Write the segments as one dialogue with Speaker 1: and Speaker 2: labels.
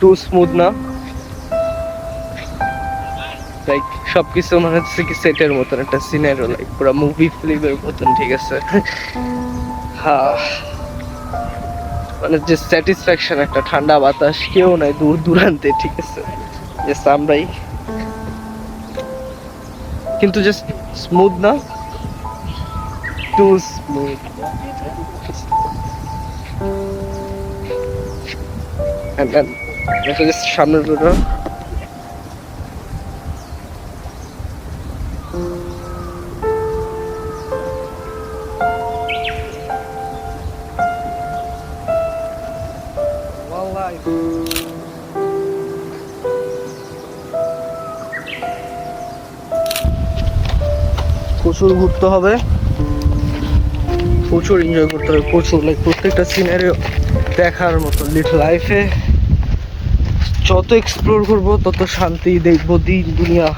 Speaker 1: Two smooth না, like সবকিছু মনে হচ্ছে কি সেটের মতন একটা সিনারিও, লাইক পুরো মুভি ফিল্মের মতন, ঠিক আছে। হ্যাঁ, মানে যে স্যাটিসফ্যাকশন, একটা ঠান্ডা বাতাস, কেউ নাই দূর দূরান্তে, ঠিক আছে, জাস্ট আমরাই, কিন্তু জাস্ট স্মুথ না, টু স্মুথ। And then এটা জাস্ট সামনের রোড। প্রচুর ঘুরতে হবে, প্রচুর এনজয় করতে হবে, প্রচুর, লাইক প্রত্যেকটা সিনারিও দেখার মতো। লাইফে যত এক্সপ্লোর করবো তত শান্তি দেখবো, দিন দুনিয়া।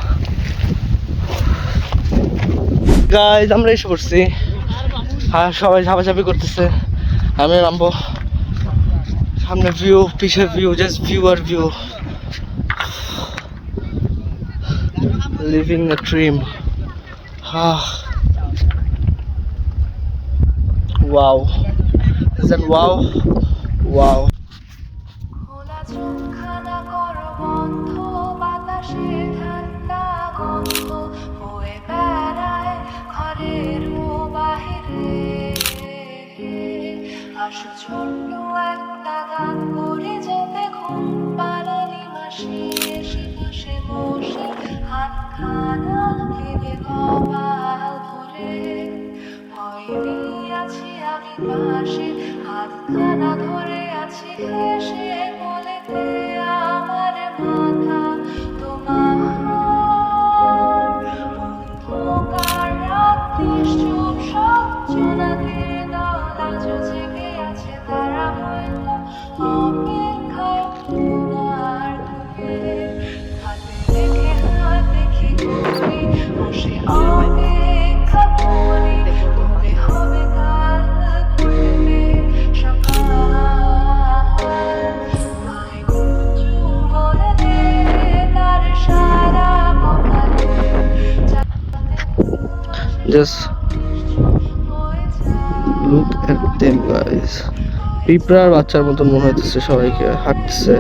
Speaker 1: গাইজ আমরা এসে পড়ছি, আর সবাই ঝাপাঝাপি করতেছে, আমি নামবো। সামনে ভিউ, পিছে ভিউ, জাস্ট ভিউ আর view, living a dream. Wow. Is that wow? Wow.
Speaker 2: হাতখানা ধরে আছি হেসে বলে দে আমার মাথা তোমার অন্ধকার রাত্রি চুপ সব জোনাকির দল আজ জেগে আছে, তারা হয়তো অপেক্ষায় তোমার তুমি হাতে রেখে হাত দেখি তুমি বসে অপেক্ষা করি, তবে হবে কাল ঘুরবে সকাল। তাই কুঞ্জু বলে দে তার সারা কপালে
Speaker 1: Just look at them guys. পিঁপড়ার বাচ্চার মতন মনে হচ্ছে সবাইকে, হাঁটছে।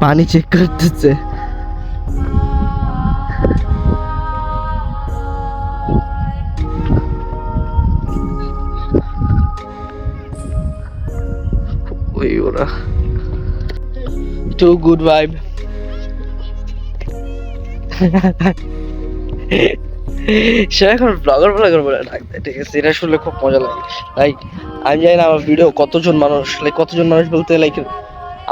Speaker 1: পানি চেক করতেছে। ওই ওরা টু গুড ভাইব। সে এখন ব্লগার বলে ডাকবে, ঠিক আছে, এটা শুনলে খুব মজা লাগে। লাইক আমি জানি না আমার ভিডিও কতজন মানুষ, লাইক কতজন মানুষ বলতে, লাইক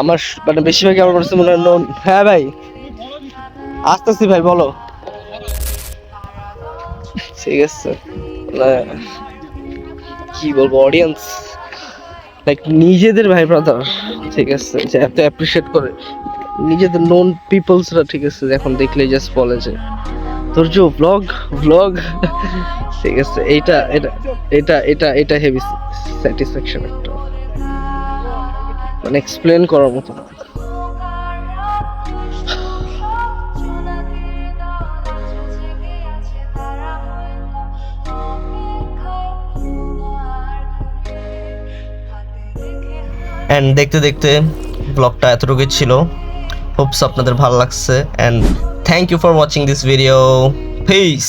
Speaker 1: আমার মানে বেশিরভাগই আমার কাছে মনে হয় নোন। হ্যাঁ ভাই আসতেছি ভাই, বলো। ঠিক আছে, কি বলবো, অডিয়েন্স লাইক নিজেদের ভাই ব্রাদার, ঠিক আছে, যে এত অ্যাপ্রিশিয়েট করে নিজেদের নোন পিপলসরা, ঠিক আছে, এখন দেখলে জাস্ট বলে যে তোর যে ব্লগ, ঠিক আছে, এইটা এটা এটা এটা এটা হেভি স্যাটিসফ্যাকশন একটা, মানে এক্সপ্লেন করার মতো।
Speaker 3: অ্যান্ড দেখতে দেখতে ব্লগটা এতটুকুই ছিল। হোপস আপনাদের ভালো লাগছে, and thank you for watching this video. Piece.